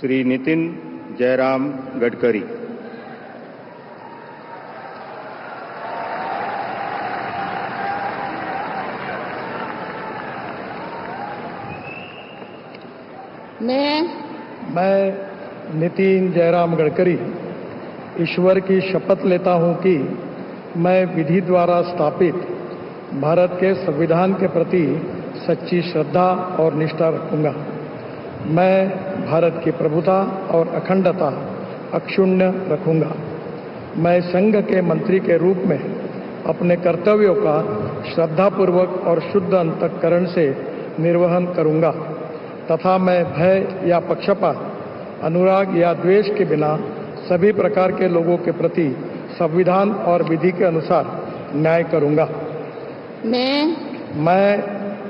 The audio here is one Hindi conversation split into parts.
श्री नितिन जयराम गडकरी। मैं नितिन जयराम गडकरी ईश्वर की शपथ लेता हूं कि मैं विधि द्वारा स्थापित भारत के संविधान के प्रति सच्ची श्रद्धा और निष्ठा रखूंगा। मैं भारत की प्रभुता और अखंडता अक्षुण्ण रखूंगा। मैं संघ के मंत्री के रूप में अपने कर्तव्यों का श्रद्धापूर्वक और शुद्ध अंतःकरण से निर्वहन करूंगा तथा मैं भय या पक्षपात, अनुराग या द्वेष के बिना सभी प्रकार के लोगों के प्रति संविधान और विधि के अनुसार न्याय करूंगा। मैं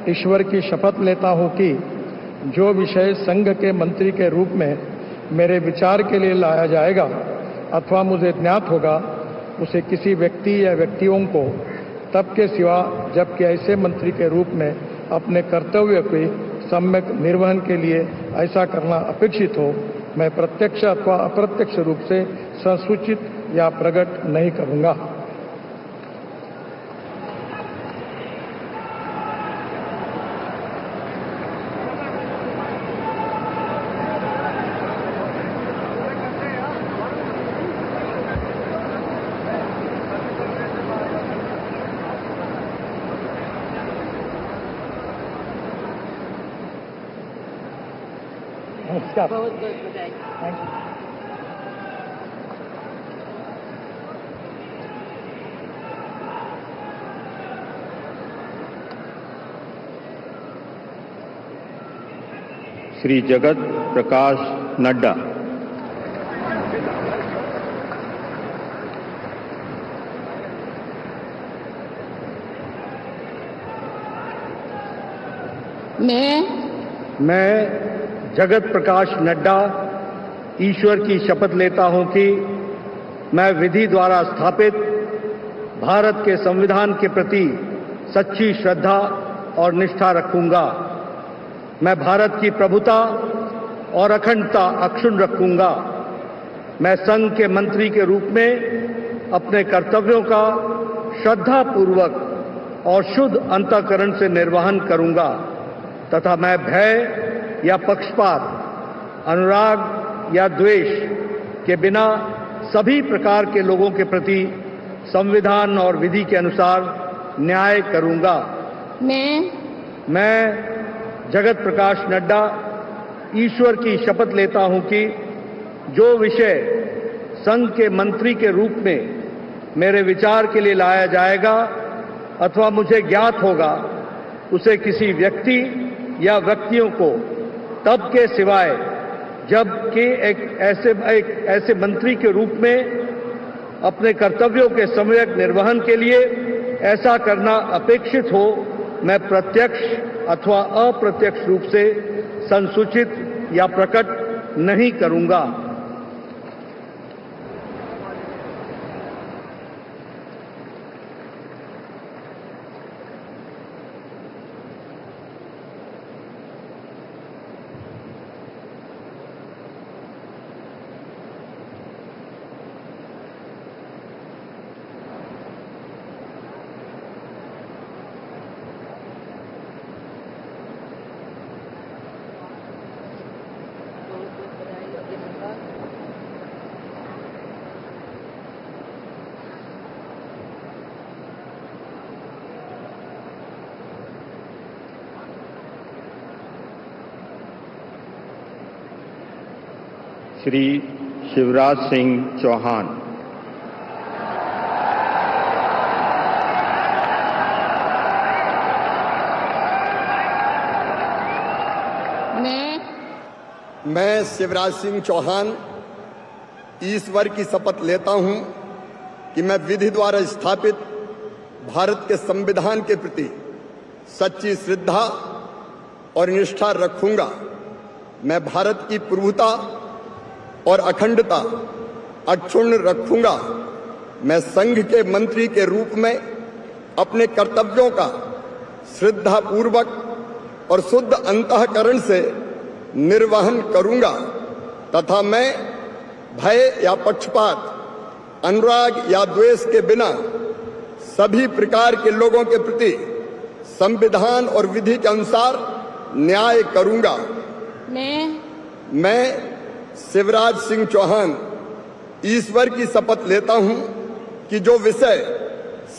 ईश्वर की शपथ लेता हूं कि जो विषय संघ के मंत्री के रूप में मेरे विचार के लिए लाया जाएगा अथवा मुझे ज्ञात होगा, उसे किसी व्यक्ति या व्यक्तियों को तब के सिवा जबकि ऐसे मंत्री के रूप में अपने कर्तव्य के सम्यक निर्वहन के लिए ऐसा करना अपेक्षित हो, मैं प्रत्यक्ष अथवा अप्रत्यक्ष रूप से संसूचित या प्रकट नहीं करूंगा। बहुत बहुत बधाई। Thank you. श्री जगत प्रकाश नड्डा। मैं जगत प्रकाश नड्डा ईश्वर की शपथ लेता हूं कि मैं विधि द्वारा स्थापित भारत के संविधान के प्रति सच्ची श्रद्धा और निष्ठा रखूंगा। मैं भारत की प्रभुता और अखंडता अक्षुण्ण रखूंगा। मैं संघ के मंत्री के रूप में अपने कर्तव्यों का श्रद्धापूर्वक और शुद्ध अंतःकरण से निर्वहन करूंगा तथा मैं भय या पक्षपात, अनुराग या द्वेष के बिना सभी प्रकार के लोगों के प्रति संविधान और विधि के अनुसार न्याय करूंगा। मैं जगत प्रकाश नड्डा ईश्वर की शपथ लेता हूं कि जो विषय संघ के मंत्री के रूप में मेरे विचार के लिए लाया जाएगा अथवा मुझे ज्ञात होगा, उसे किसी व्यक्ति या व्यक्तियों को तब के सिवाय जबकि एक ऐसे मंत्री के रूप में अपने कर्तव्यों के सम्यक निर्वहन के लिए ऐसा करना अपेक्षित हो, मैं प्रत्यक्ष अथवा अप्रत्यक्ष रूप से संसूचित या प्रकट नहीं करूंगा। श्री शिवराज सिंह चौहान। मैं शिवराज सिंह चौहान ईश्वर की शपथ लेता हूं कि मैं विधि द्वारा स्थापित भारत के संविधान के प्रति सच्ची श्रद्धा और निष्ठा रखूंगा। मैं भारत की प्रभुता और अखंडता अक्षुण्ण रखूंगा। मैं संघ के मंत्री के रूप में अपने कर्तव्यों का श्रद्धापूर्वक और शुद्ध अंतःकरण से निर्वहन करूंगा तथा मैं भय या पक्षपात, अनुराग या द्वेष के बिना सभी प्रकार के लोगों के प्रति संविधान और विधि के अनुसार न्याय करूंगा। मैं शिवराज सिंह चौहान ईश्वर की शपथ लेता हूं कि जो विषय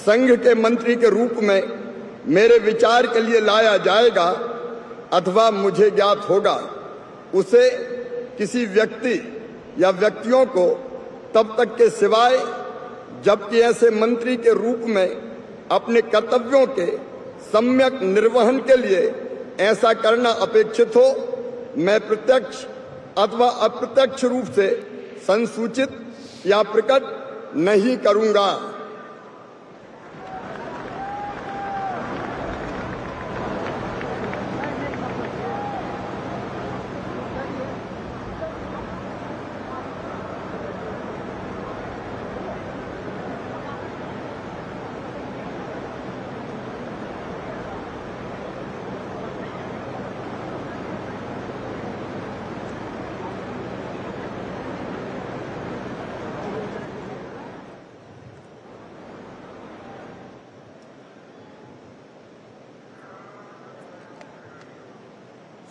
संघ के मंत्री के रूप में मेरे विचार के लिए लाया जाएगा अथवा मुझे ज्ञात होगा, उसे किसी व्यक्ति या व्यक्तियों को तब तक के सिवाय जबकि ऐसे मंत्री के रूप में अपने कर्तव्यों के सम्यक निर्वहन के लिए ऐसा करना अपेक्षित हो, मैं प्रत्यक्ष अथवा अप्रत्यक्ष रूप से संसूचित या प्रकट नहीं करूंगा।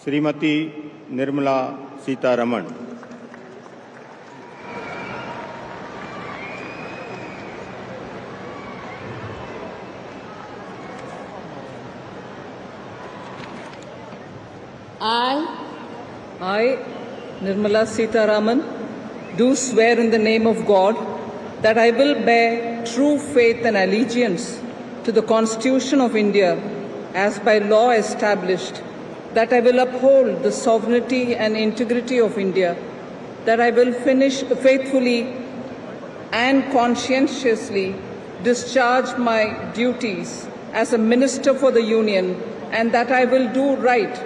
Shrimati Nirmala Sitharaman. I, Nirmala Sitharaman, do swear in the name of God that I will bear true faith and allegiance to the Constitution of India as by law established, that I will uphold the sovereignty and integrity of India, that I will faithfully and conscientiously discharge my duties as a Minister for the Union, and that I will do right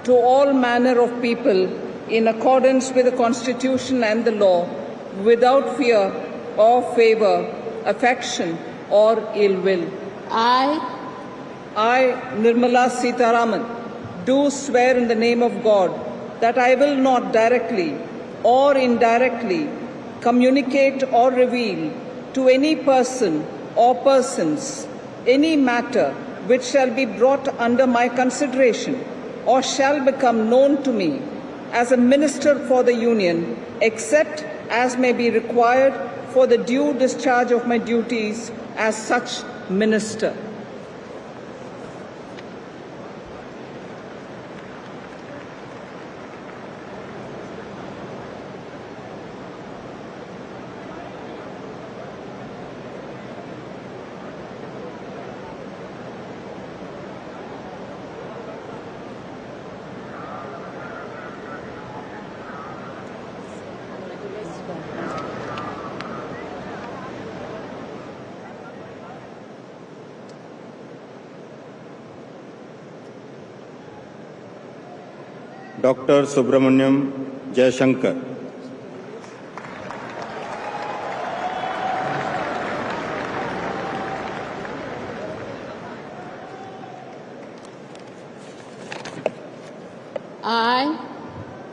to all manner of people in accordance with the Constitution and the law, without fear or favor, affection or ill will. I, Nirmala Sitharaman, do swear in the name of God that I will not directly or indirectly communicate or reveal to any person or persons any matter which shall be brought under my consideration or shall become known to me as a Minister for the Union, except as may be required for the due discharge of my duties as such Minister. Doctor Subrahmanyam Jaishankar.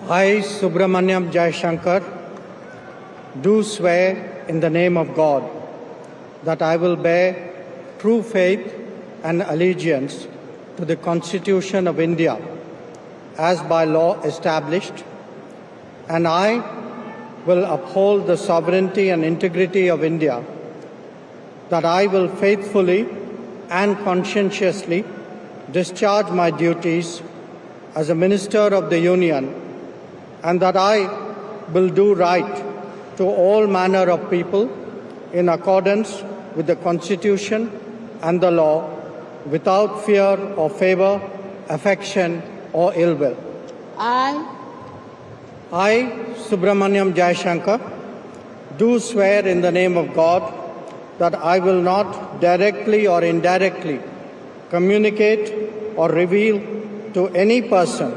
I, Subramaniam Jayashankar, do swear in the name of God that I will bear true faith and allegiance to the Constitution of India as by law established, and I will uphold the sovereignty and integrity of India, that I will faithfully and conscientiously discharge my duties as a Minister of the Union, and that I will do right to all manner of people in accordance with the Constitution and the law, without fear or favor, affection or ill will. I, Subramaniam Jayashankar, do swear in the name of God that I will not directly or indirectly communicate or reveal to any person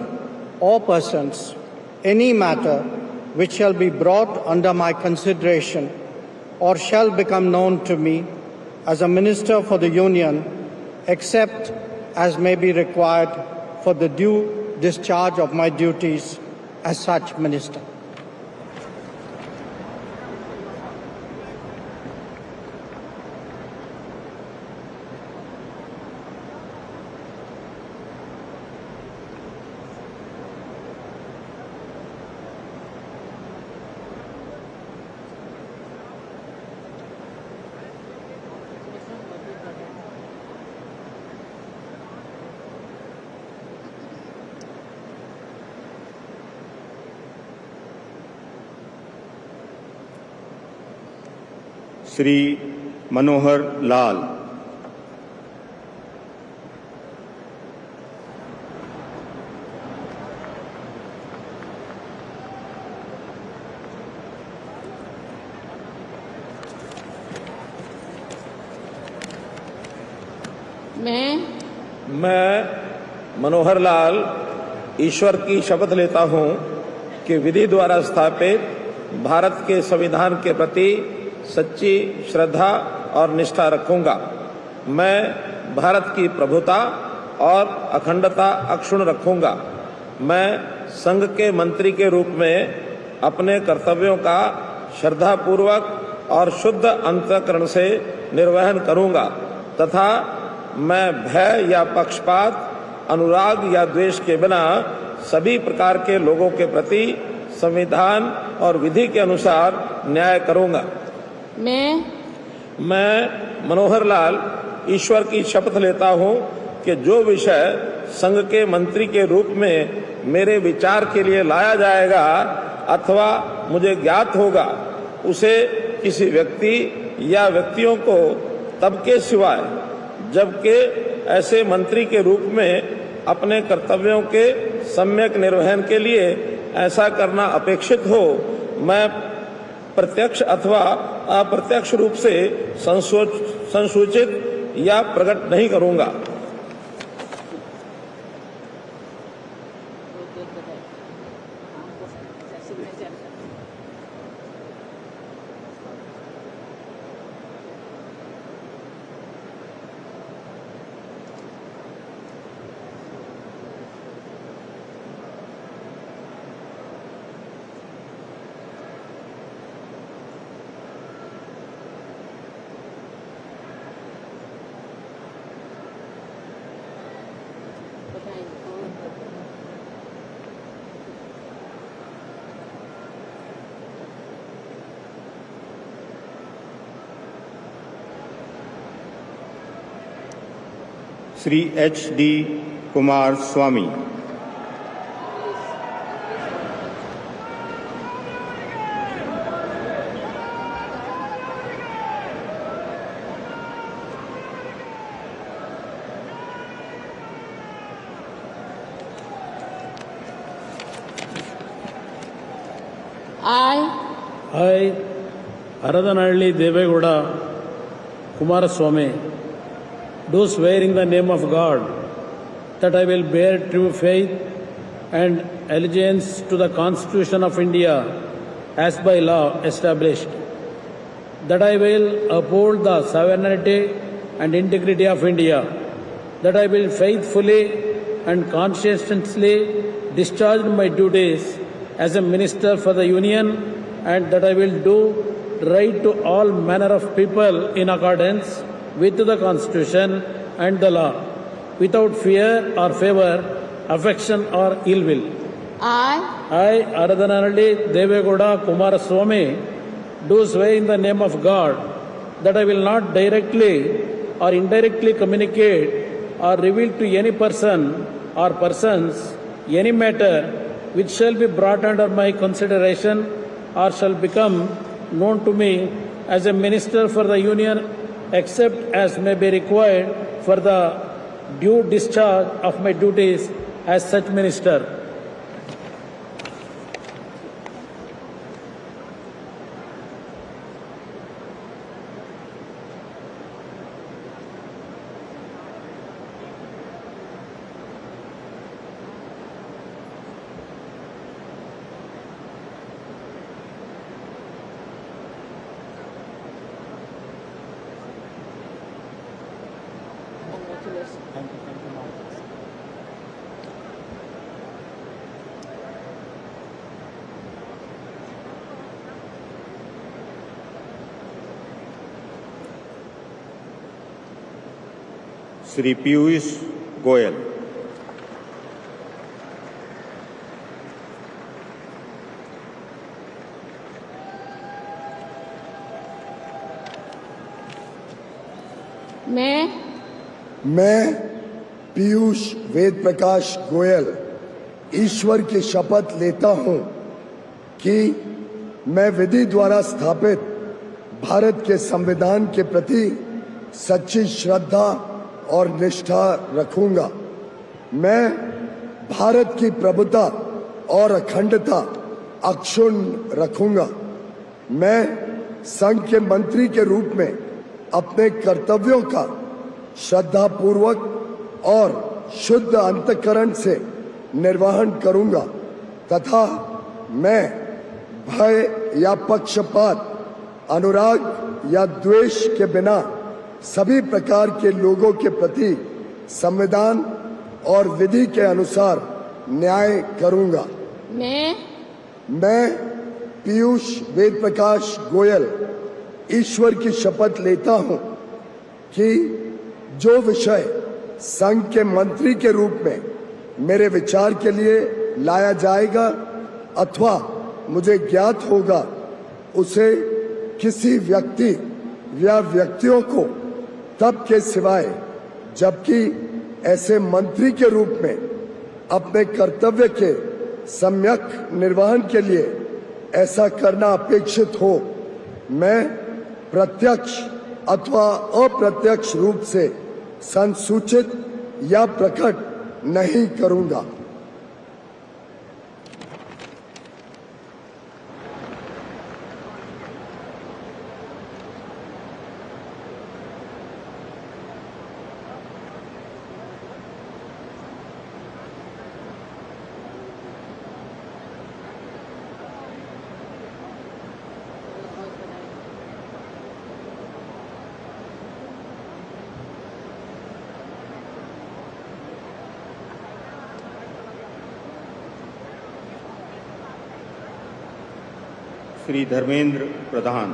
or persons any matter which shall be brought under my consideration or shall become known to me as a Minister for the Union, except as may be required for the due discharge of my duties as such Minister. Shri Manohar Lal, मैं मनोहर लाल ईश्वर की शपथ लेता हूं कि विधि द्वारा स्थापित भारत के संविधान के प्रति सच्ची श्रद्धा और निष्ठा रखूंगा। मैं भारत की प्रभुता और अखंडता अक्षुण्ण रखूंगा। मैं संघ के मंत्री के रूप में अपने कर्तव्यों का श्रद्धापूर्वक और शुद्ध अंतःकरण से निर्वहन करूंगा तथा मैं भय या पक्षपात, अनुराग या द्वेष के बिना सभी प्रकार के लोगों के प्रति संविधान और विधि के अनुसार न्याय करूंगा। मैं मनोहर लाल ईश्वर की शपथ लेता हूं कि जो विषय संघ के मंत्री के रूप में मेरे विचार के लिए लाया जाएगा अथवा मुझे ज्ञात होगा, उसे किसी व्यक्ति या व्यक्तियों को तब के सिवाय जबकि ऐसे मंत्री के रूप में अपने कर्तव्यों के सम्यक निर्वहन के लिए ऐसा करना अपेक्षित हो, मैं प्रत्यक्ष अथवा अप्रत्यक्ष रूप से संसूचित या प्रकट नहीं करूंगा। Shri HD Kumar Swami, I, Aradanalli Devegowda Kumaraswamy, do swear in the name of God that I will bear true faith and allegiance to the Constitution of India as by law established, that I will uphold the sovereignty and integrity of India, that I will faithfully and conscientiously discharge my duties as a minister for the Union, and that I will do right to all manner of people in accordance with the Constitution and the law, without fear or favor, affection or ill will. I, Aradanalli Devegowda Kumaraswamy, do swear in the name of God that I will not directly or indirectly communicate or reveal to any person or persons any matter which shall be brought under my consideration or shall become known to me as a minister for the Union, except as may be required for the due discharge of my duties as such minister. Shri Piyush Goyal, मैं पीयूष वेद प्रकाश गोयल ईश्वर की शपथ लेता हूं कि मैं विधि द्वारा स्थापित भारत के संविधान के प्रति सच्ची श्रद्धा और निष्ठा रखूंगा। मैं भारत की प्रभुता और अखंडता अक्षुण्ण रखूंगा। मैं संघ के मंत्री के रूप में अपने कर्तव्यों का श्रद्धापूर्वक और शुद्ध अंतःकरण से निर्वहन करूंगा तथा मैं भय या पक्षपात, अनुराग या द्वेष के बिना सभी प्रकार के लोगों के प्रति संविधान और विधि के अनुसार न्याय करूंगा। मैं पीयूष वेद प्रकाश गोयल ईश्वर की शपथ लेता हूं कि जो विषय संघ के मंत्री के रूप में मेरे विचार के लिए लाया जाएगा अथवा मुझे ज्ञात होगा उसे किसी व्यक्ति या व्यक्तियों को तब के सिवाय जबकि ऐसे मंत्री के रूप में अपने कर्तव्य के सम्यक निर्वहन के लिए ऐसा करना अपेक्षित हो, मैं प्रत्यक्ष अथवा अप्रत्यक्ष रूप से संसूचित या प्रकट नहीं करूंगा। श्री धर्मेंद्र प्रधान।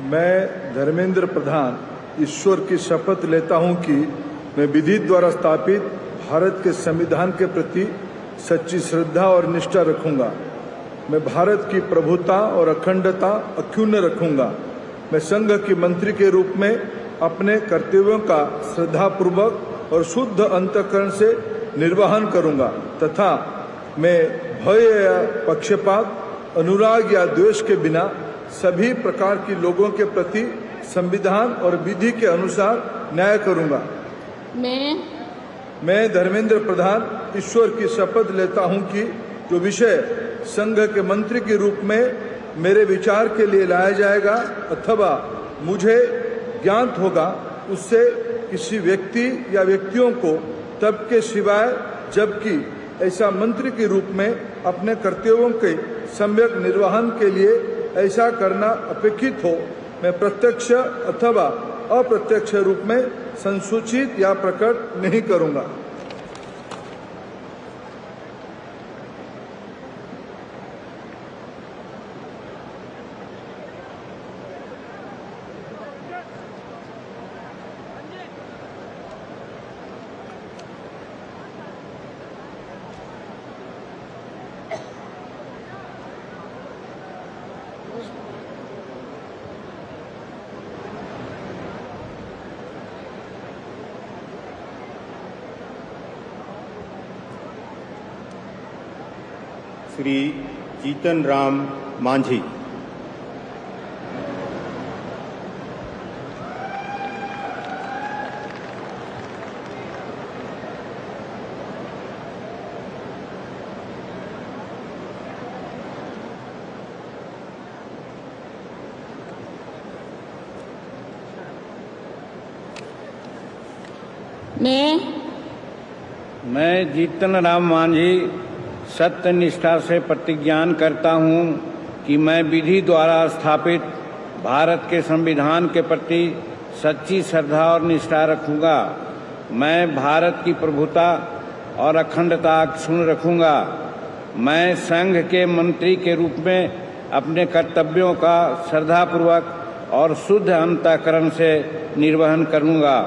मैं धर्मेंद्र प्रधान ईश्वर की शपथ लेता हूं कि मैं विधि द्वारा स्थापित भारत के संविधान के प्रति सच्ची श्रद्धा और निष्ठा रखूंगा। मैं भारत की प्रभुता और अखंडता अक्षुण्ण रखूंगा। मैं संघ की मंत्री के रूप में अपने कर्तव्यों का श्रद्धापूर्वक और शुद्ध अंतःकरण से निर्वहन करूंगा तथा मैं भय या पक्षपात, अनुराग या द्वेष के बिना सभी प्रकार की लोगों के प्रति संविधान और विधि के अनुसार न्याय करूंगा। मैं धर्मेंद्र प्रधान ईश्वर की शपथ लेता हूं कि जो विषय संघ के मंत्री के रूप में मेरे विचार के लिए लाया जाएगा अथवा मुझे ज्ञात होगा उससे किसी व्यक्ति या व्यक्तियों को तब के सिवाय जबकि ऐसा मंत्री के रूप में अपने कर्तव्यों के सम्यक निर्वहन के लिए ऐसा करना अपेक्षित हो, मैं प्रत्यक्ष अथवा अप्रत्यक्ष रूप में संसूचित या प्रकट नहीं करूंगा। श्री जीतन राम मांझी। मैं जीतन राम मांझी सत्य निष्ठा से प्रतिज्ञान करता हूँ कि मैं विधि द्वारा स्थापित भारत के संविधान के प्रति सच्ची श्रद्धा और निष्ठा रखूंगा। मैं भारत की प्रभुता और अखंडता अक्षुण्ण रखूंगा। मैं संघ के मंत्री के रूप में अपने कर्तव्यों का श्रद्धापूर्वक और शुद्ध अंतःकरण से निर्वहन करूंगा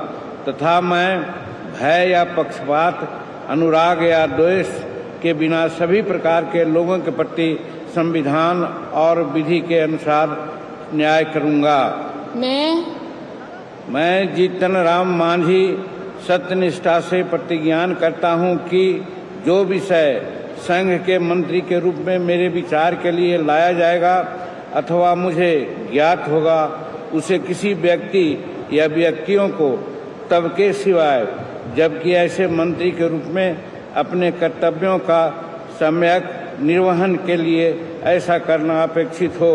तथा मैं भय या पक्षपात, अनुराग या द्वेष के बिना सभी प्रकार के लोगों के प्रति संविधान और विधि के अनुसार न्याय करूंगा। मैं जीतन राम मांझी सत्यनिष्ठा से प्रतिज्ञान करता हूं कि जो विषय संघ के मंत्री के रूप में मेरे विचार के लिए लाया जाएगा अथवा मुझे ज्ञात होगा, उसे किसी व्यक्ति या व्यक्तियों को तब के सिवाय जबकि ऐसे मंत्री के रूप में अपने कर्तव्यों का सम्यक निर्वहन के लिए ऐसा करना अपेक्षित हो,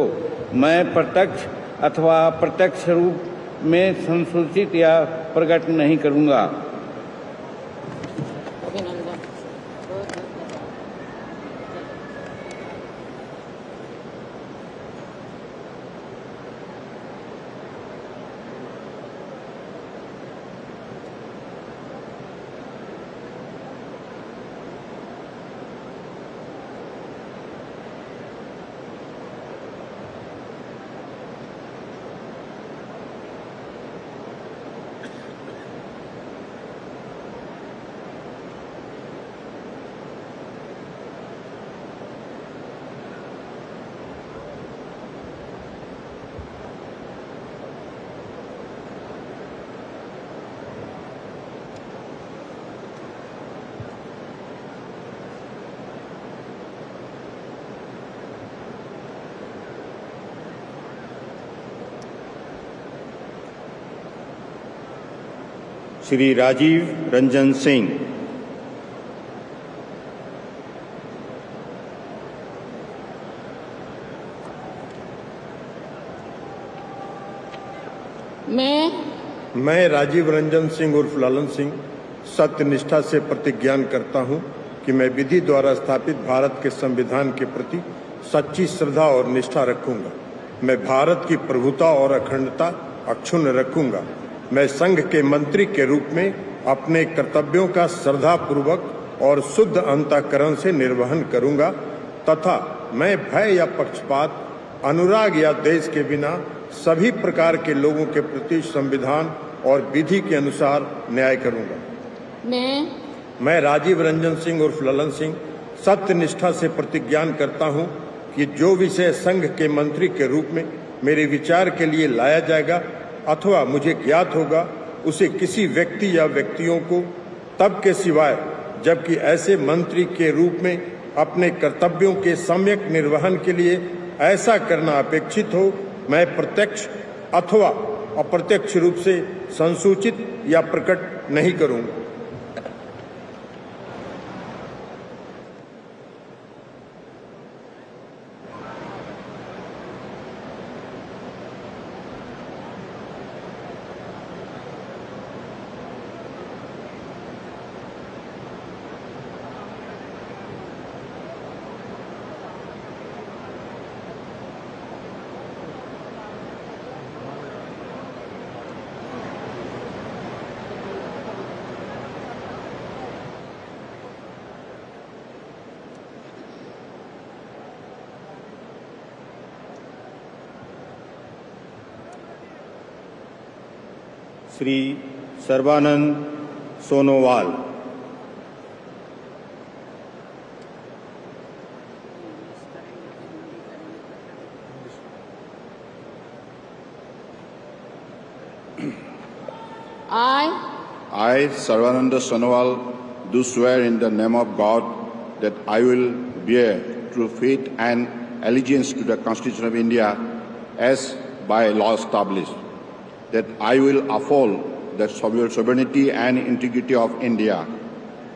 मैं प्रत्यक्ष अथवा अप्रत्यक्ष रूप में संसूचित या प्रकट नहीं करूंगा। श्री राजीव रंजन सिंह। मैं राजीव रंजन सिंह उर्फ लालन सिंह सत्यनिष्ठा से प्रतिज्ञान करता हूं कि मैं विधि द्वारा स्थापित भारत के संविधान के प्रति सच्ची श्रद्धा और निष्ठा रखूंगा। मैं भारत की प्रभुता और अखंडता अक्षुण्ण रखूंगा। मैं संघ के मंत्री के रूप में अपने कर्तव्यों का श्रद्धापूर्वक और शुद्ध अंतःकरण से निर्वहन करूंगा तथा मैं भय या पक्षपात, अनुराग या देश के बिना सभी प्रकार के लोगों के प्रति संविधान और विधि के अनुसार न्याय करूंगा। मैं राजीव रंजन सिंह उर्फ ललन सिंह सत्यनिष्ठा से प्रतिज्ञान करता हूं कि जो विषय संघ के मंत्री के रूप में मेरे विचार के लिए लाया जाएगा अथवा मुझे ज्ञात होगा, उसे किसी व्यक्ति या व्यक्तियों को तब के सिवाय जबकि ऐसे मंत्री के रूप में अपने कर्तव्यों के सम्यक निर्वहन के लिए ऐसा करना अपेक्षित हो, मैं प्रत्यक्ष अथवा अप्रत्यक्ष रूप से संसूचित या प्रकट नहीं करूंगा। Shri Sarbananda Sonowal. I, Sarvananda Sonowal, do swear in the name of God that I will bear true faith and allegiance to the Constitution of India as by law established, that I will uphold the sovereignty and integrity of India,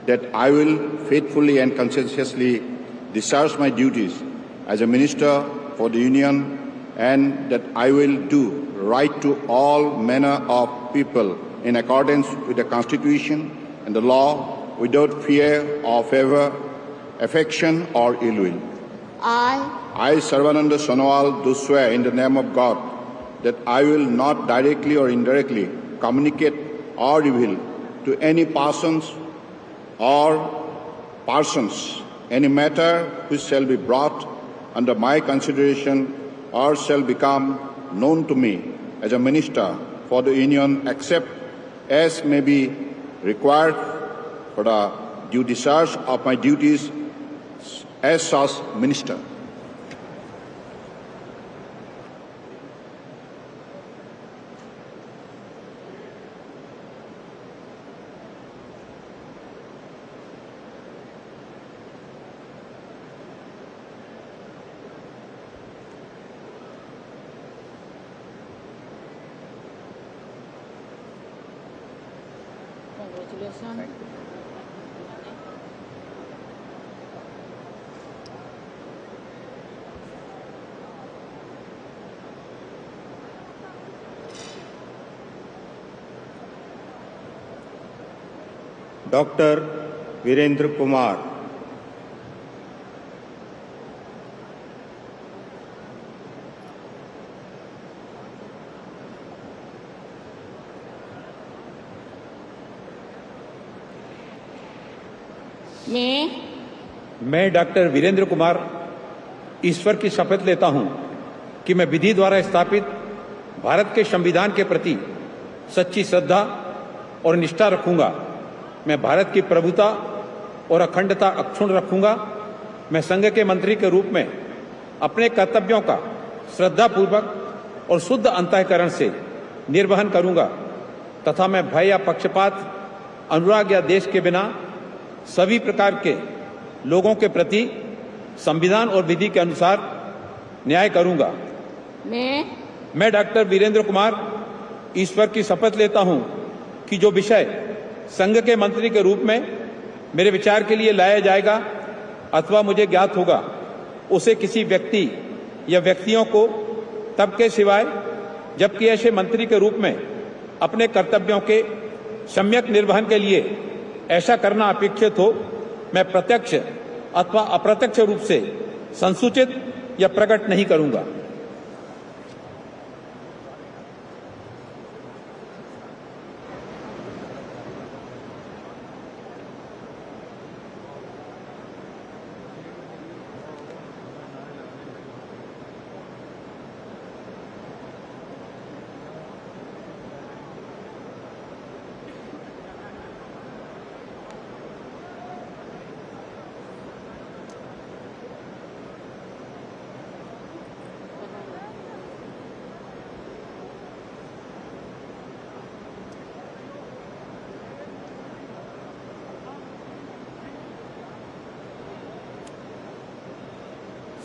that I will faithfully and conscientiously discharge my duties as a Minister for the Union, and that I will do right to all manner of people in accordance with the Constitution and the law without fear or favor, affection or ill will. I, Sarvananda Sonowal, do swear in the name of God that I will not directly or indirectly communicate or reveal to any persons any matter which shall be brought under my consideration or shall become known to me as a Minister for the Union, except as may be required for the due discharge of my duties as such Minister. Doctor Virendra Kumar, मैं डॉक्टर वीरेंद्र कुमार ईश्वर की शपथ लेता हूं कि मैं विधि द्वारा स्थापित भारत के संविधान के प्रति सच्ची श्रद्धा और निष्ठा रखूंगा। मैं भारत की प्रभुता और अखंडता अक्षुण्ण रखूंगा। मैं संघ के मंत्री के रूप में अपने कर्तव्यों का श्रद्धापूर्वक और शुद्ध अंतःकरण से निर्वहन करूंगा तथा मैं भय या पक्षपात, अनुराग या देश के बिना सभी प्रकार के लोगों के प्रति संविधान और विधि के अनुसार न्याय करूंगा। मैं डॉक्टर वीरेंद्र कुमार ईश्वर की शपथ लेता हूं कि जो विषय संघ के मंत्री के रूप में मेरे विचार के लिए लाया जाएगा अथवा मुझे ज्ञात होगा, उसे किसी व्यक्ति या व्यक्तियों को तब के सिवाय जबकि ऐसे मंत्री के रूप में अपने कर्तव्यों के सम्यक निर्वहन के लिए ऐसा करना अपेक्षित हो, मैं प्रत्यक्ष अथवा अप्रत्यक्ष रूप से संसूचित या प्रकट नहीं करूंगा।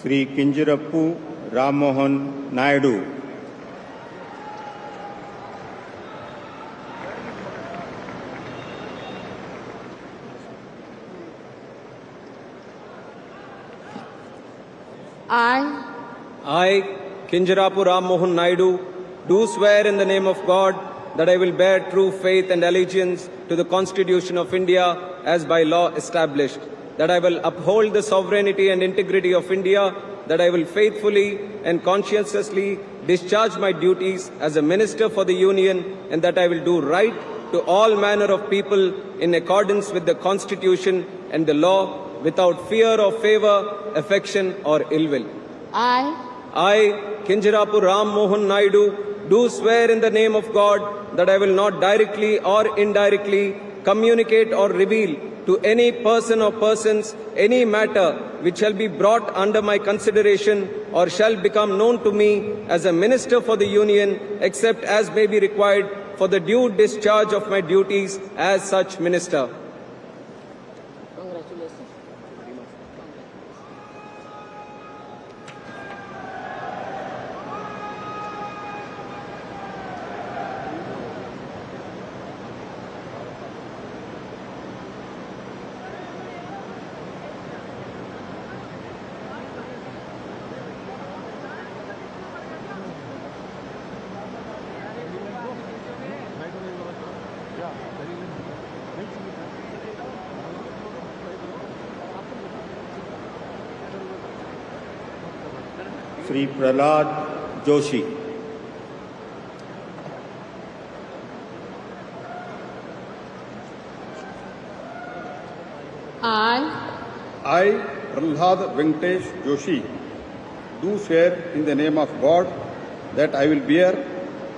Shri किंजरप्पू Rammohan Naidu, I, Kinjarapu Ram Mohan Naidu, do swear in the name of God that I will bear true faith and allegiance to the Constitution of India as by law established, that I will uphold the sovereignty and integrity of India, that I will faithfully and conscientiously discharge my duties as a Minister for the Union, and that I will do right to all manner of people in accordance with the Constitution and the law, without fear or favor, affection or ill will. I, Kinjarapu Ram Mohan Naidu, do swear in the name of God that I will not directly or indirectly communicate or reveal to any person or persons any matter which shall be brought under my consideration or shall become known to me as a Minister for the Union, except as may be required for the due discharge of my duties as such Minister. Shri Prahlad Joshi, I, Prahlad Venkatesh Joshi, do swear in the name of God that I will bear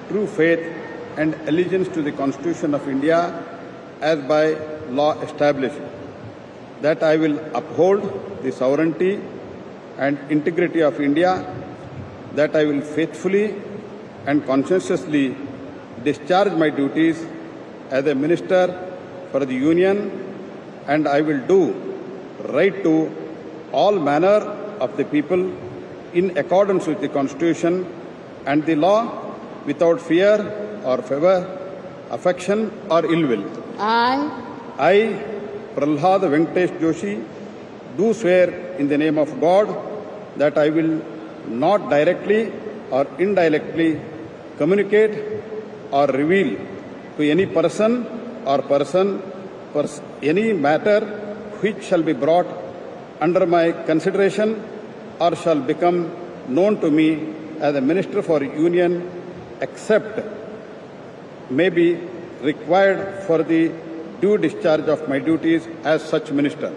true faith and allegiance to the Constitution of India as by law established, that I will uphold the sovereignty and integrity of India, that I will faithfully and conscientiously discharge my duties as a Minister for the Union, and I will do right to all manner of the people in accordance with the Constitution and the law, without fear or favor, affection or ill will. I, Prahlad Venkatesh Joshi, do swear in the name of God that I will not directly or indirectly communicate or reveal to any person or any matter which shall be brought under my consideration or shall become known to me as a Minister for Union, except may be required for the due discharge of my duties as such minister.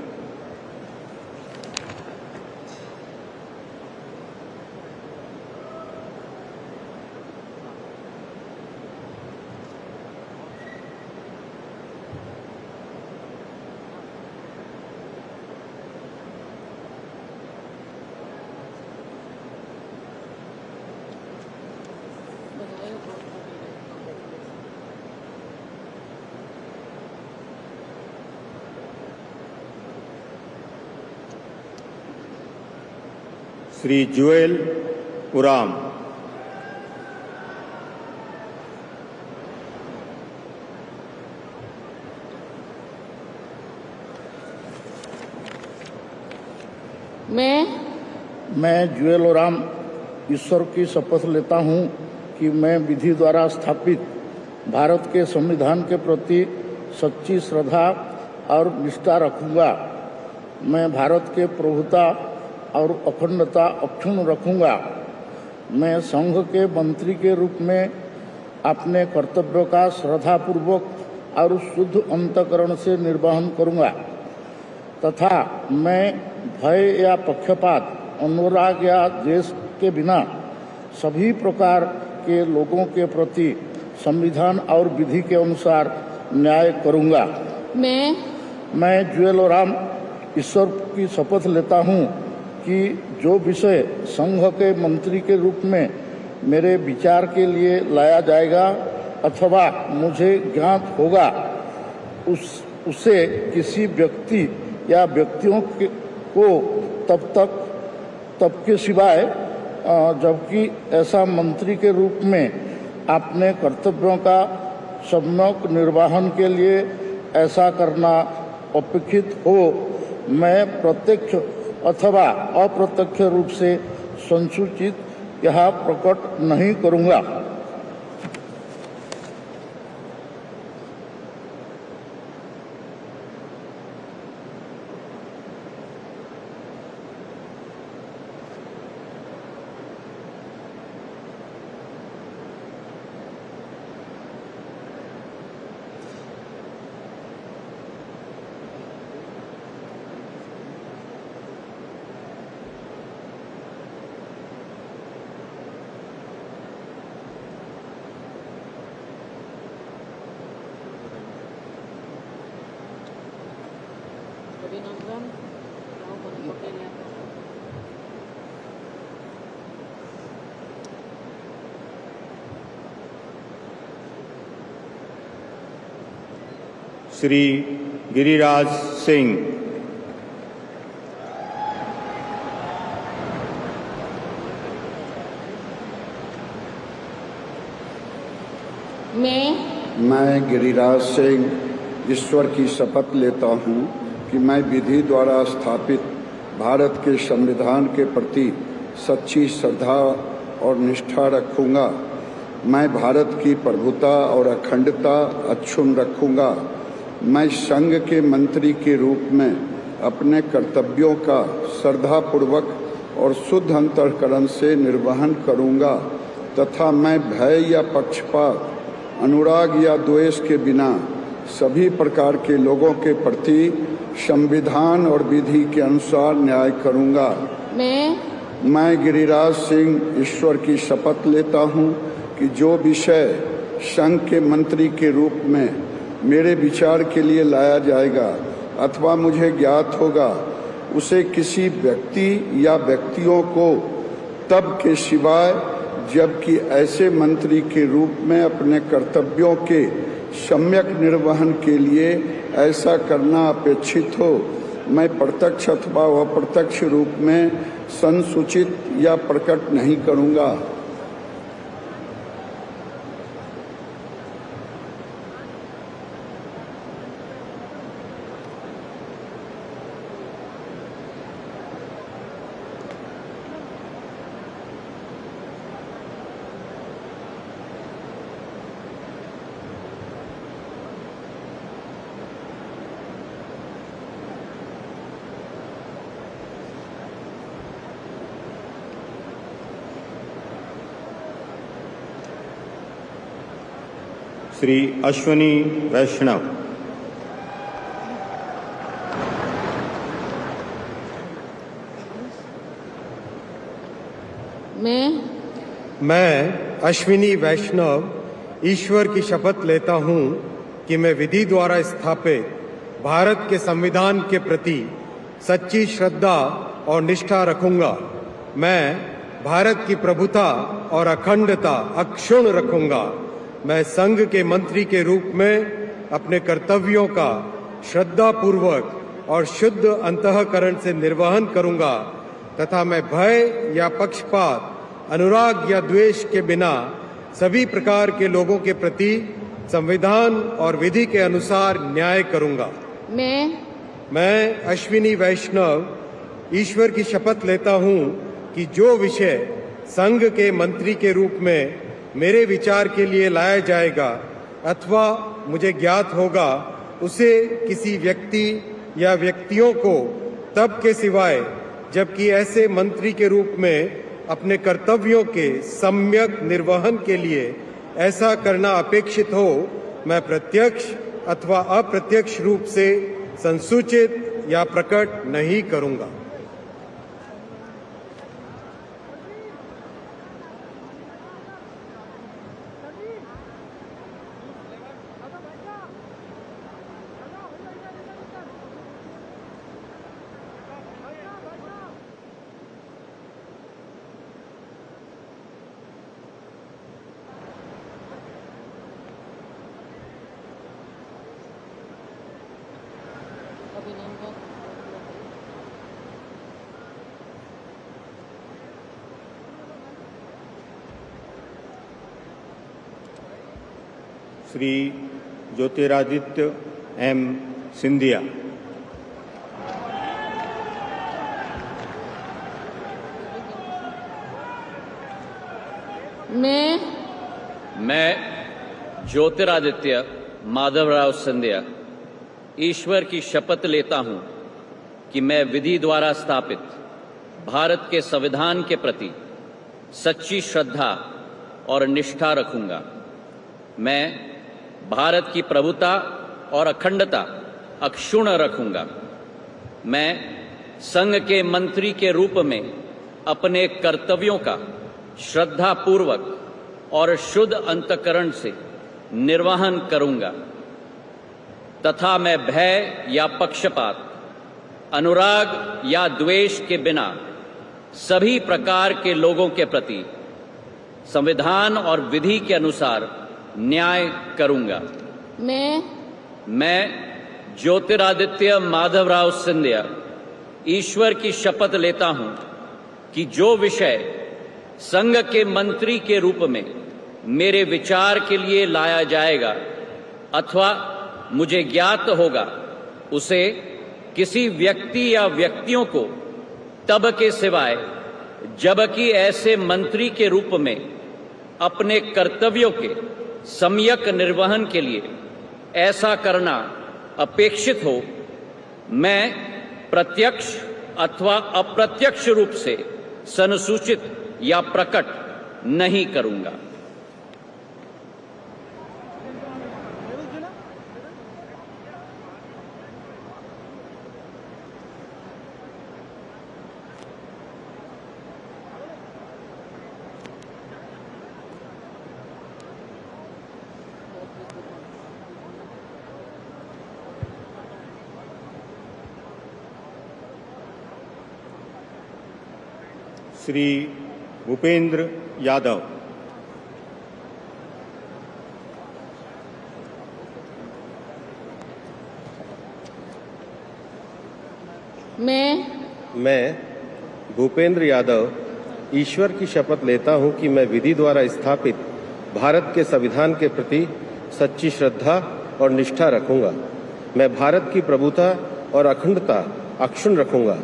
Shri जुएल उराम। मैं जुएल उराम ईश्वर की शपथ लेता हूँ कि मैं विधि द्वारा स्थापित भारत के संविधान के प्रति सच्ची श्रद्धा और निष्ठा रखूंगा। मैं भारत के प्रभुता और अखंडता अक्षुण्ण रखूंगा। मैं संघ के मंत्री के रूप में अपने कर्तव्यों का श्रद्धापूर्वक और शुद्ध अंतःकरण से निर्वहन करूंगा तथा मैं भय या पक्षपात, अनुराग या द्वेष के बिना सभी प्रकार के लोगों के प्रति संविधान और विधि के अनुसार न्याय करूंगा। मैं जुएल उराम ईश्वर की शपथ लेता हूँ कि जो विषय संघ के मंत्री के रूप में मेरे विचार के लिए लाया जाएगा अथवा मुझे ज्ञात होगा उसे किसी व्यक्ति या व्यक्तियों को तब के सिवाय जबकि ऐसा मंत्री के रूप में अपने कर्तव्यों का सम्यक निर्वहन के लिए ऐसा करना अपेक्षित हो, मैं प्रत्यक्ष अथवा अप्रत्यक्ष रूप से संसूचित यह प्रकट नहीं करूंगा। श्री गिरिराज सिंह। मैं गिरिराज सिंह ईश्वर की शपथ लेता हूँ कि मैं विधि द्वारा स्थापित भारत के संविधान के प्रति सच्ची श्रद्धा और निष्ठा रखूंगा। मैं भारत की प्रभुता और अखंडता अक्षुण्ण रखूंगा। मैं संघ के मंत्री के रूप में अपने कर्तव्यों का श्रद्धापूर्वक और शुद्ध अंतःकरण से निर्वहन करूंगा तथा मैं भय या पक्षपात, अनुराग या द्वेष के बिना सभी प्रकार के लोगों के प्रति संविधान और विधि के अनुसार न्याय करूंगा। मैं गिरिराज सिंह ईश्वर की शपथ लेता हूं कि जो विषय संघ के मंत्री के रूप में मेरे विचार के लिए लाया जाएगा अथवा मुझे ज्ञात होगा उसे किसी व्यक्ति या व्यक्तियों को तब के सिवाय जबकि ऐसे मंत्री के रूप में अपने कर्तव्यों के सम्यक निर्वहन के लिए ऐसा करना अपेक्षित हो, मैं प्रत्यक्ष अथवा अप्रत्यक्ष रूप में संसूचित या प्रकट नहीं करूंगा। श्री अश्विनी वैष्णव। मैं अश्विनी वैष्णव ईश्वर की शपथ लेता हूँ कि मैं विधि द्वारा स्थापित भारत के संविधान के प्रति सच्ची श्रद्धा और निष्ठा रखूंगा। मैं भारत की प्रभुता और अखंडता अक्षुण्ण रखूंगा। मैं संघ के मंत्री के रूप में अपने कर्तव्यों का श्रद्धापूर्वक और शुद्ध अंतःकरण से निर्वहन करूंगा तथा मैं भय या पक्षपात, अनुराग या द्वेष के बिना सभी प्रकार के लोगों के प्रति संविधान और विधि के अनुसार न्याय करूंगा। मैं अश्विनी वैष्णव ईश्वर की शपथ लेता हूं कि जो विषय संघ के मंत्री के रूप में मेरे विचार के लिए लाया जाएगा अथवा मुझे ज्ञात होगा, उसे किसी व्यक्ति या व्यक्तियों को तब के सिवाय जबकि ऐसे मंत्री के रूप में अपने कर्तव्यों के सम्यक निर्वहन के लिए ऐसा करना अपेक्षित हो, मैं प्रत्यक्ष अथवा अप्रत्यक्ष रूप से संसूचित या प्रकट नहीं करूंगा। श्री ज्योतिरादित्य एम सिंधिया। मैं ज्योतिरादित्य माधवराव सिंधिया ईश्वर की शपथ लेता हूं कि मैं विधि द्वारा स्थापित भारत के संविधान के प्रति सच्ची श्रद्धा और निष्ठा रखूंगा। मैं भारत की प्रभुता और अखंडता अक्षुण्ण रखूंगा। मैं संघ के मंत्री के रूप में अपने कर्तव्यों का श्रद्धापूर्वक और शुद्ध अंतःकरण से निर्वहन करूंगा तथा मैं भय या पक्षपात, अनुराग या द्वेष के बिना सभी प्रकार के लोगों के प्रति संविधान और विधि के अनुसार न्याय करूंगा। मैं ज्योतिरादित्य माधवराव सिंधिया ईश्वर की शपथ लेता हूं कि जो विषय संघ के मंत्री के रूप में मेरे विचार के लिए लाया जाएगा अथवा मुझे ज्ञात होगा, उसे किसी व्यक्ति या व्यक्तियों को तब के सिवाय जबकि ऐसे मंत्री के रूप में अपने कर्तव्यों के सम्यक निर्वहन के लिए ऐसा करना अपेक्षित हो, मैं प्रत्यक्ष अथवा अप्रत्यक्ष रूप से संसूचित या प्रकट नहीं करूंगा। श्री भूपेंद्र यादव। मैं भूपेंद्र यादव ईश्वर की शपथ लेता हूं कि मैं विधि द्वारा स्थापित भारत के संविधान के प्रति सच्ची श्रद्धा और निष्ठा रखूंगा। मैं भारत की प्रभुता और अखंडता अक्षुण्ण रखूंगा।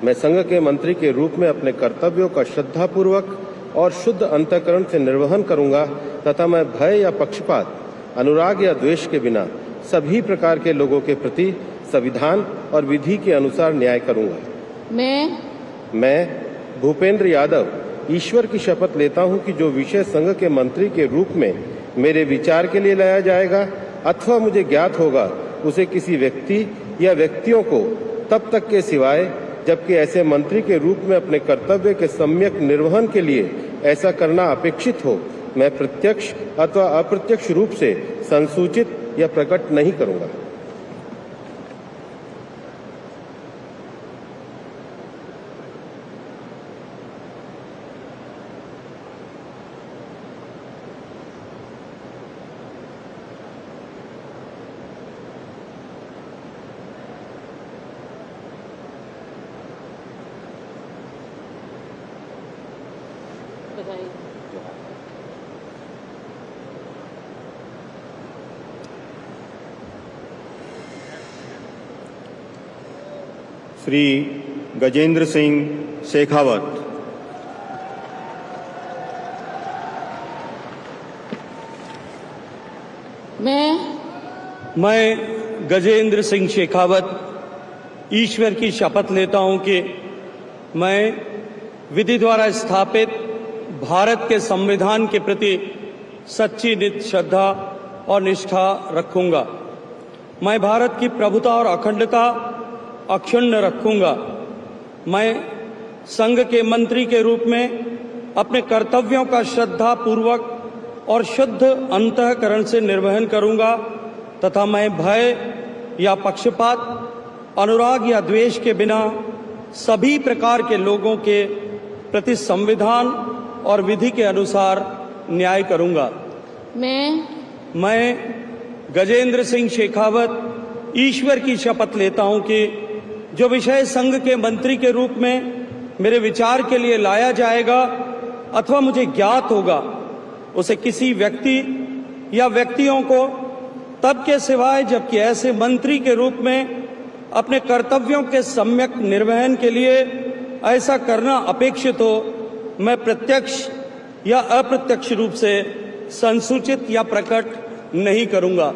मैं संघ के मंत्री के रूप में अपने कर्तव्यों का श्रद्धापूर्वक और शुद्ध अंतःकरण से निर्वहन करूंगा तथा मैं भय या पक्षपात, अनुराग या द्वेष के बिना सभी प्रकार के लोगों के प्रति संविधान और विधि के अनुसार न्याय करूंगा। मैं भूपेंद्र यादव ईश्वर की शपथ लेता हूं कि जो विषय संघ के मंत्री के रूप में मेरे विचार के लिए लाया जाएगा अथवा मुझे ज्ञात होगा उसे किसी व्यक्ति या व्यक्तियों को तब तक के सिवाय जबकि ऐसे मंत्री के रूप में अपने कर्तव्य के सम्यक निर्वहन के लिए ऐसा करना अपेक्षित हो मैं प्रत्यक्ष अथवा अप्रत्यक्ष रूप से संसूचित या प्रकट नहीं करूंगा। श्री गजेंद्र सिंह शेखावत। मैं गजेंद्र सिंह शेखावत ईश्वर की शपथ लेता हूं कि मैं विधि द्वारा स्थापित भारत के संविधान के प्रति सच्ची नित श्रद्धा और निष्ठा रखूंगा। मैं भारत की प्रभुता और अखंडता अक्षुण्ण रखूंगा। मैं संघ के मंत्री के रूप में अपने कर्तव्यों का श्रद्धा पूर्वक और शुद्ध अंतःकरण से निर्वहन करूंगा तथा मैं भय या पक्षपात, अनुराग या द्वेष के बिना सभी प्रकार के लोगों के प्रति संविधान और विधि के अनुसार न्याय करूंगा। मैं गजेंद्र सिंह शेखावत ईश्वर की शपथ लेता हूं कि जो विषय संघ के मंत्री के रूप में मेरे विचार के लिए लाया जाएगा अथवा मुझे ज्ञात होगा उसे किसी व्यक्ति या व्यक्तियों को तब के सिवाय जबकि ऐसे मंत्री के रूप में अपने कर्तव्यों के सम्यक निर्वहन के लिए ऐसा करना अपेक्षित हो मैं प्रत्यक्ष या अप्रत्यक्ष रूप से संसूचित या प्रकट नहीं करूंगा।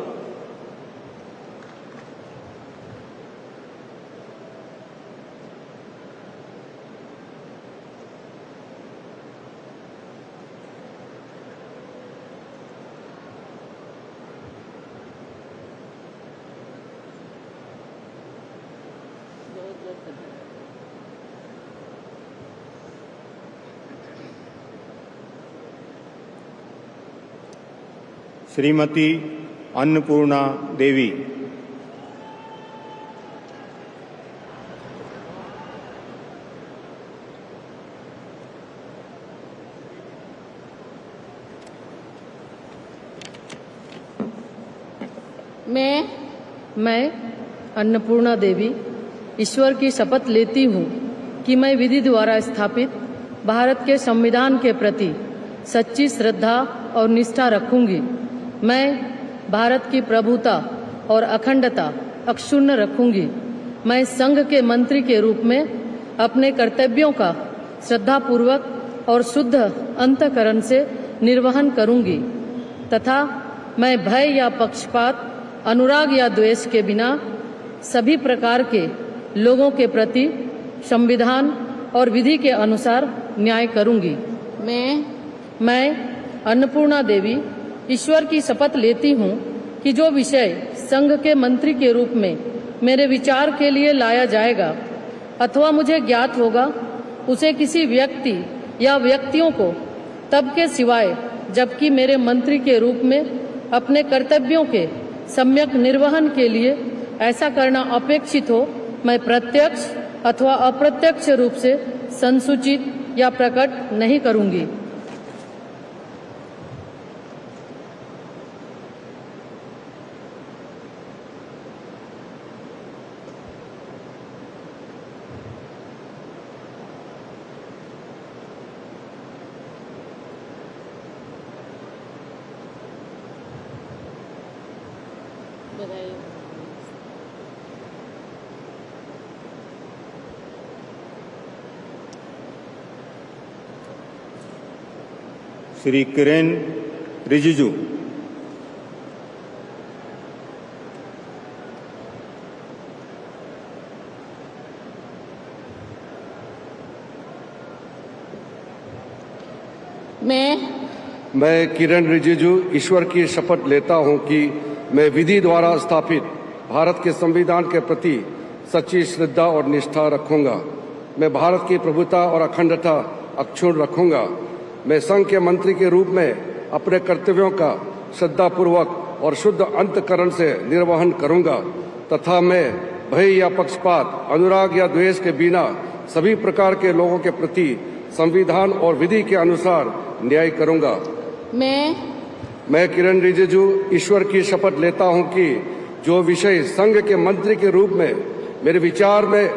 श्रीमती अन्नपूर्णा देवी। मैं अन्नपूर्णा देवी ईश्वर की शपथ लेती हूँ कि मैं विधि द्वारा स्थापित भारत के संविधान के प्रति सच्ची श्रद्धा और निष्ठा रखूंगी। मैं भारत की प्रभुता और अखंडता अक्षुण्ण रखूंगी। मैं संघ के मंत्री के रूप में अपने कर्तव्यों का श्रद्धापूर्वक और शुद्ध अंतःकरण से निर्वहन करूंगी तथा मैं भय या पक्षपात, अनुराग या द्वेष के बिना सभी प्रकार के लोगों के प्रति संविधान और विधि के अनुसार न्याय करूंगी। मैं अन्नपूर्णा देवी ईश्वर की शपथ लेती हूँ कि जो विषय संघ के मंत्री के रूप में मेरे विचार के लिए लाया जाएगा अथवा मुझे ज्ञात होगा उसे किसी व्यक्ति या व्यक्तियों को तब के सिवाय जबकि मेरे मंत्री के रूप में अपने कर्तव्यों के सम्यक निर्वहन के लिए ऐसा करना अपेक्षित हो मैं प्रत्यक्ष अथवा अप्रत्यक्ष रूप से संसूचित या प्रकट नहीं करूंगी। श्री किरेन रिजिजू। मैं किरण रिजिजू ईश्वर की शपथ लेता हूं कि मैं विधि द्वारा स्थापित भारत के संविधान के प्रति सच्ची श्रद्धा और निष्ठा रखूंगा। मैं भारत की प्रभुता और अखंडता अक्षुण्ण रखूंगा। मैं संघ के मंत्री के रूप में अपने कर्तव्यों का श्रद्धापूर्वक और शुद्ध अंतःकरण से निर्वहन करूंगा तथा मैं भय या पक्षपात, अनुराग या द्वेष के बिना सभी प्रकार के लोगों के प्रति संविधान और विधि के अनुसार न्याय करूंगा। मैं किरण रिजिजू ईश्वर की शपथ लेता हूं कि जो विषय संघ के मंत्री के रूप में मेरे विचार में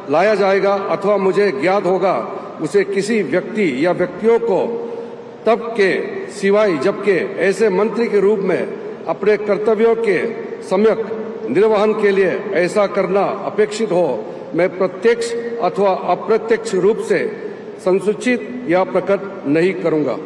लाया जाएगा अथवा मुझे ज्ञात होगा, उसे किसी व्यक्ति या व्यक्तियों को तब के सिवाय जबकि ऐसे मंत्री के रूप में अपने कर्तव्यों के सम्यक निर्वहन के लिए ऐसा करना अपेक्षित हो, मैं प्रत्यक्ष अथवा अप्रत्यक्ष रूप से संसूचित या प्रकट नहीं करूंगा।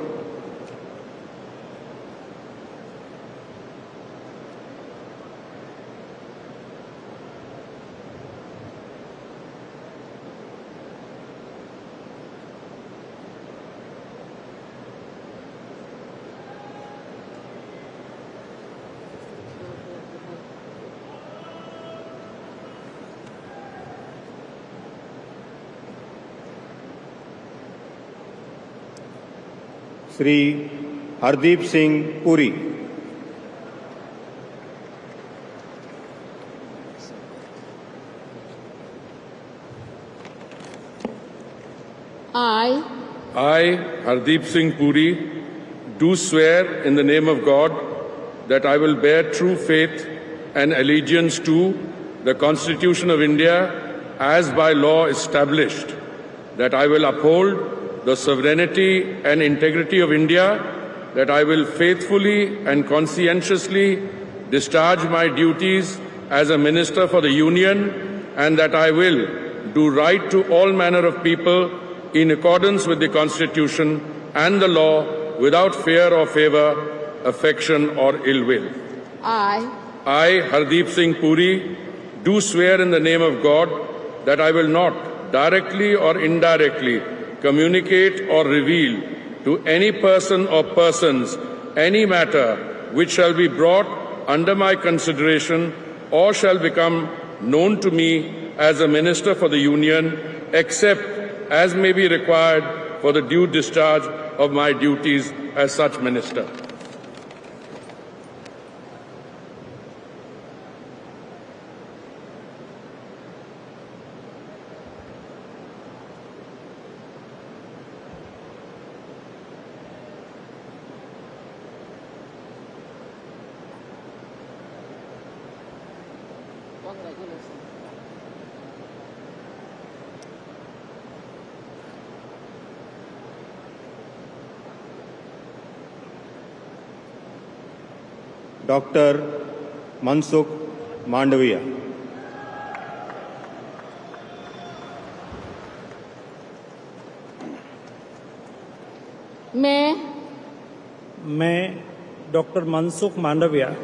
Shri Hardeep Singh Puri. I, Hardeep Singh Puri, do swear in the name of God that I will bear true faith and allegiance to the Constitution of India as by law established, that I will uphold the sovereignty and integrity of India, that I will faithfully and conscientiously discharge my duties as a Minister for the Union, and that I will do right to all manner of people in accordance with the Constitution and the law without fear or favour, affection or ill will. I, Hardeep Singh Puri, do swear in the name of God that I will not directly or indirectly communicate or reveal to any person or persons any matter which shall be brought under my consideration or shall become known to me as a Minister for the Union, except as may be required for the due discharge of my duties as such Minister. Doctor Mansukh Mandaviya. मैं डॉक्टर मनसुख मांडविया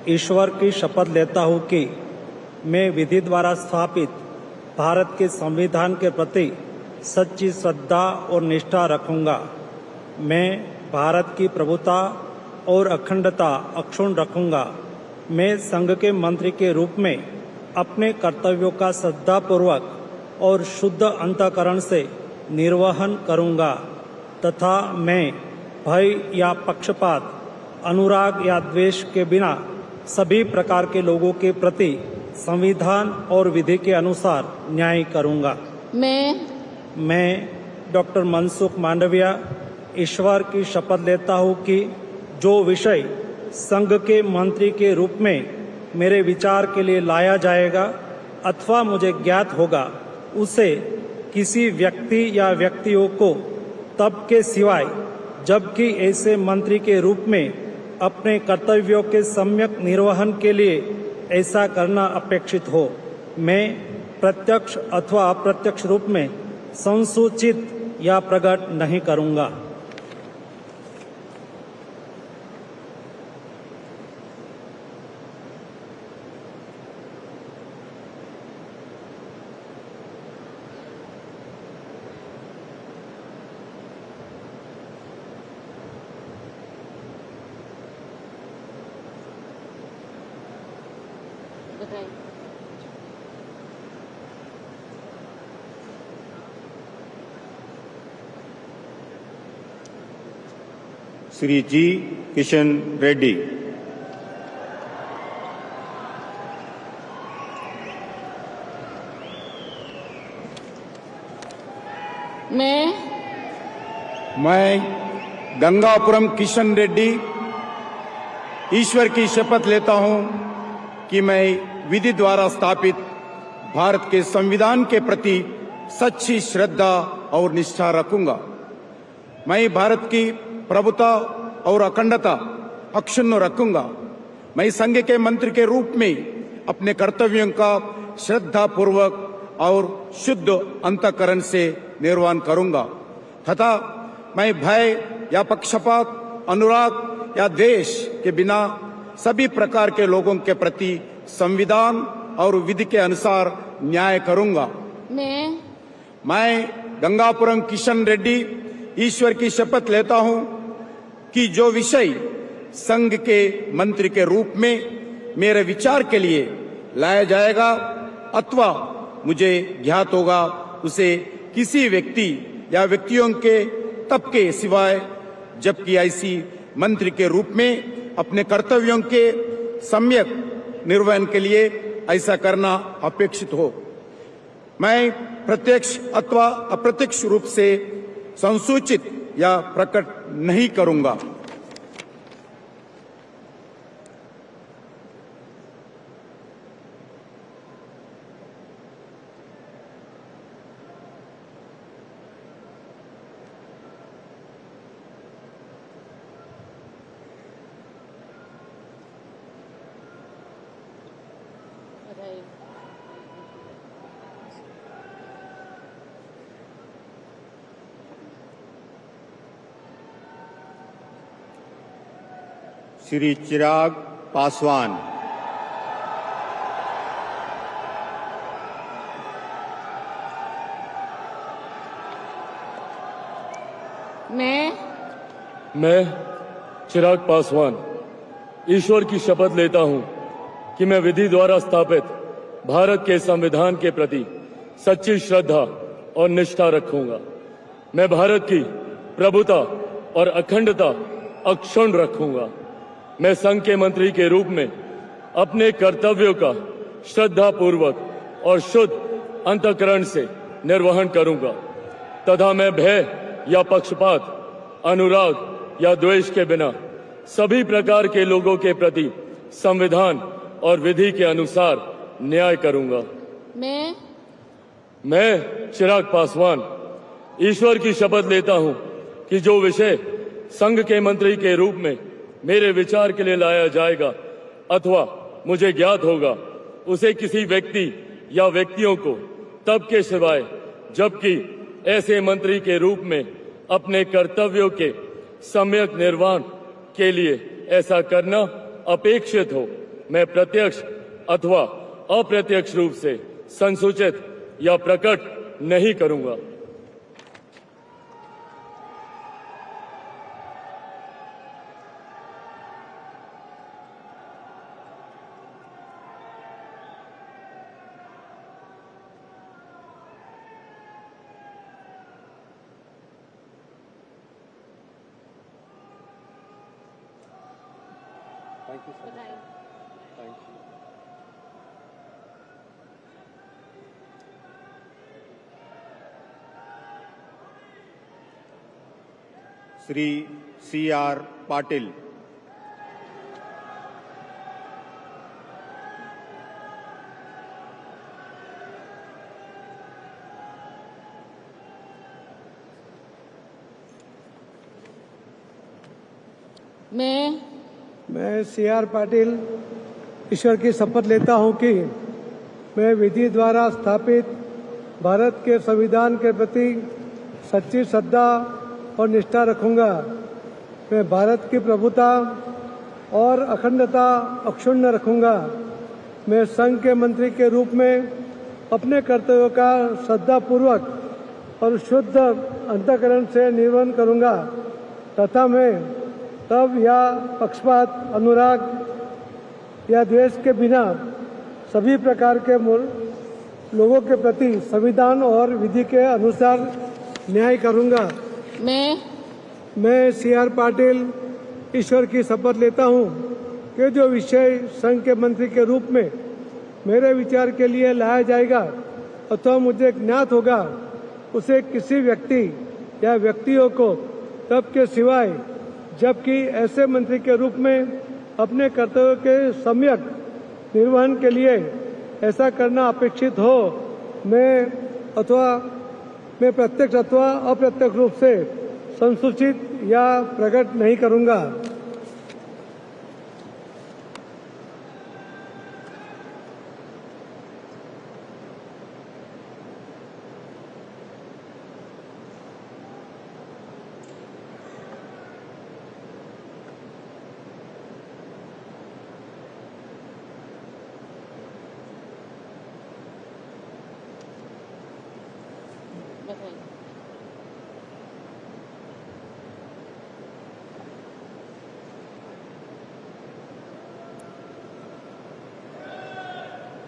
ईश्वर की शपथ लेता हूँ कि मैं विधि द्वारा स्थापित भारत के संविधान के प्रति सच्ची श्रद्धा और निष्ठा रखूंगा। मैं भारत की प्रभुता और अखंडता अक्षुण्ण रखूंगा। मैं संघ के मंत्री के रूप में अपने कर्तव्यों का श्रद्धापूर्वक और शुद्ध अंतःकरण से निर्वहन करूंगा तथा मैं भय या पक्षपात, अनुराग या द्वेष के बिना सभी प्रकार के लोगों के प्रति संविधान और विधि के अनुसार न्याय करूंगा। मैं डॉक्टर मनसुख मांडविया ईश्वर की शपथ लेता हूँ कि जो विषय संघ के मंत्री के रूप में मेरे विचार के लिए लाया जाएगा अथवा मुझे ज्ञात होगा, उसे किसी व्यक्ति या व्यक्तियों को तब के सिवाय जबकि ऐसे मंत्री के रूप में अपने कर्तव्यों के सम्यक निर्वहन के लिए ऐसा करना अपेक्षित हो, मैं प्रत्यक्ष अथवा अप्रत्यक्ष रूप में संसूचित या प्रकट नहीं करूंगा। श्री जी किशन रेड्डी। मैं गंगापुरम किशन रेड्डी ईश्वर की शपथ लेता हूं कि मैं विधि द्वारा स्थापित भारत के संविधान के प्रति सच्ची श्रद्धा और निष्ठा रखूंगा। मैं भारत की प्रभुता और अखंडता अक्षुण्ण रखूंगा। मैं संघ के मंत्री के रूप में अपने कर्तव्यों का श्रद्धा पूर्वक और शुद्ध अंतःकरण से निर्वहन करूंगा तथा मैं भय या पक्षपात, अनुराग या द्वेष के बिना सभी प्रकार के लोगों के प्रति संविधान और विधि के अनुसार न्याय करूंगा। मैं गंगापुरम किशन रेड्डी ईश्वर की शपथ लेता हूं कि जो विषय संघ के मंत्री के रूप में मेरे विचार के लिए लाया जाएगा अथवा मुझे ज्ञात होगा उसे किसी व्यक्ति या व्यक्तियों के तब के सिवाय जबकि ऐसी मंत्री के रूप में अपने कर्तव्यों के सम्यक निर्वहन के लिए ऐसा करना अपेक्षित हो। मैं प्रत्यक्ष अथवा अप्रत्यक्ष रूप से संसूचित या प्रकट नहीं करूंगा। श्री चिराग पासवान। मैं चिराग पासवान ईश्वर की शपथ लेता हूं कि मैं विधि द्वारा स्थापित भारत के संविधान के प्रति सच्ची श्रद्धा और निष्ठा रखूंगा। मैं भारत की प्रभुता और अखंडता अक्षुण्ण रखूंगा। मैं संघ के मंत्री के रूप में अपने कर्तव्यों का श्रद्धा पूर्वक और शुद्ध अंतःकरण से निर्वहन करूंगा तथा मैं भय या पक्षपात, अनुराग या द्वेष के बिना सभी प्रकार के लोगों के प्रति संविधान और विधि के अनुसार न्याय करूंगा। मैं चिराग पासवान ईश्वर की शपथ लेता हूं कि जो विषय संघ के मंत्री के रूप में मेरे विचार के लिए लाया जाएगा अथवा मुझे ज्ञात होगा उसे किसी व्यक्ति या व्यक्तियों को तब के सिवाय जबकि ऐसे मंत्री के रूप में अपने कर्तव्यों के सम्यक निर्वहन के लिए ऐसा करना अपेक्षित हो मैं प्रत्यक्ष अथवा अप्रत्यक्ष रूप से संसूचित या प्रकट नहीं करूंगा। श्री C.R. पाटिल। मैं C.R. पाटिल ईश्वर की शपथ लेता हूं कि मैं विधि द्वारा स्थापित भारत के संविधान के प्रति सच्ची श्रद्धा और निष्ठा रखूंगा। मैं भारत की प्रभुता और अखंडता अक्षुण्ण रखूंगा। मैं संघ के मंत्री के रूप में अपने कर्तव्यों का श्रद्धापूर्वक और शुद्ध अंतःकरण से निर्वहन करूंगा तथा मैं तब या पक्षपात, अनुराग या द्वेष के बिना सभी प्रकार के लोगों के प्रति संविधान और विधि के अनुसार न्याय करूंगा। मैं CR पाटिल ईश्वर की शपथ लेता हूं कि जो विषय संघ के मंत्री के रूप में मेरे विचार के लिए लाया जाएगा अथवा मुझे ज्ञात होगा, उसे किसी व्यक्ति या व्यक्तियों को तब के सिवाय जबकि ऐसे मंत्री के रूप में अपने कर्तव्य के सम्यक निर्वहन के लिए ऐसा करना अपेक्षित हो, मैं प्रत्यक्ष अथवा अप्रत्यक्ष रूप से संसूचित या प्रकट नहीं करूंगा।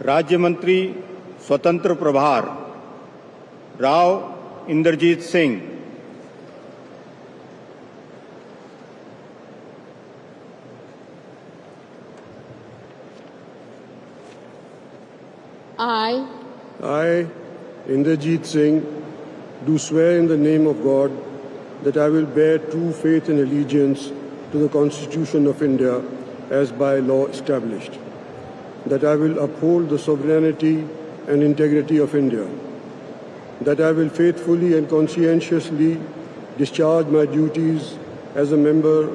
राज्य मंत्री स्वतंत्र प्रभार Rao Inderjit Singh. I, Inderjeet Singh, do swear in the name of God that I will bear true faith and allegiance to the Constitution of India as by law established, that I will uphold the sovereignty and integrity of India, that I will faithfully and conscientiously discharge my duties as a member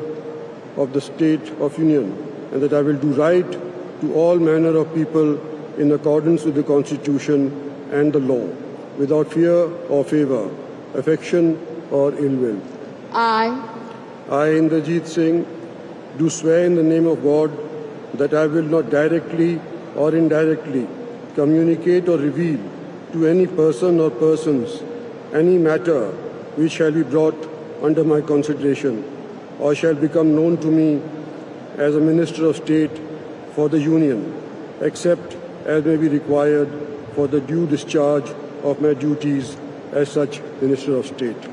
of the State of Union, and that I will do right to all manner of people in accordance with the Constitution and the law, without fear or favour, affection or ill will. I, Inderjeet Singh, do swear in the name of God that I will not directly or indirectly communicate or reveal to any person or persons any matter which shall be brought under my consideration or shall become known to me as a Minister of State for the Union, except as may be required for the due discharge of my duties as such Minister of State.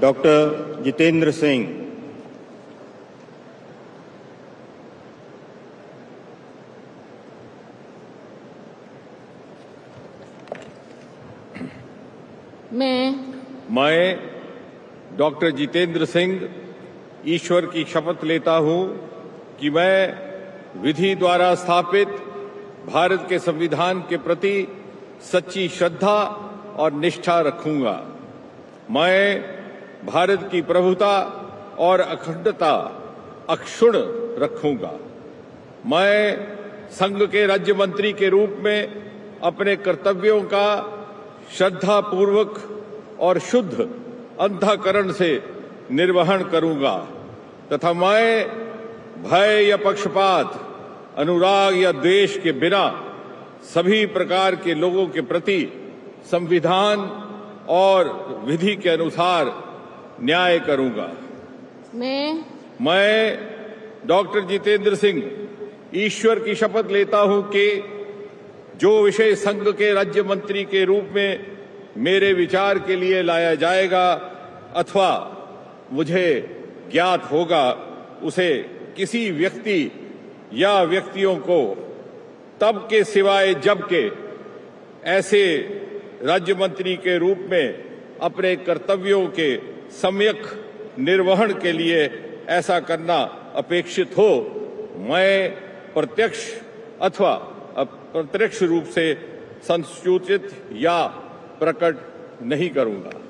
Doctor Jitendra Singh. मैं डॉक्टर जितेंद्र सिंह ईश्वर की शपथ लेता हूं कि मैं विधि द्वारा स्थापित भारत के संविधान के प्रति सच्ची श्रद्धा और निष्ठा रखूंगा। मैं भारत की प्रभुता और अखंडता अक्षुण्ण रखूंगा। मैं संघ के राज्य मंत्री के रूप में अपने कर्तव्यों का श्रद्धापूर्वक और शुद्ध अंतःकरण से निर्वहन करूंगा तथा मैं भय या पक्षपात, अनुराग या द्वेष के बिना सभी प्रकार के लोगों के प्रति संविधान और विधि के अनुसार न्याय करूंगा। मैं डॉक्टर जितेंद्र सिंह ईश्वर की शपथ लेता हूं कि जो विषय संघ के राज्य मंत्री के रूप में मेरे विचार के लिए लाया जाएगा अथवा मुझे ज्ञात होगा, उसे किसी व्यक्ति या व्यक्तियों को तब के सिवाय जबकि ऐसे राज्य मंत्री के रूप में अपने कर्तव्यों के सम्यक निर्वहन के लिए ऐसा करना अपेक्षित हो, मैं प्रत्यक्ष अथवा अप्रत्यक्ष रूप से संसूचित या प्रकट नहीं करूंगा।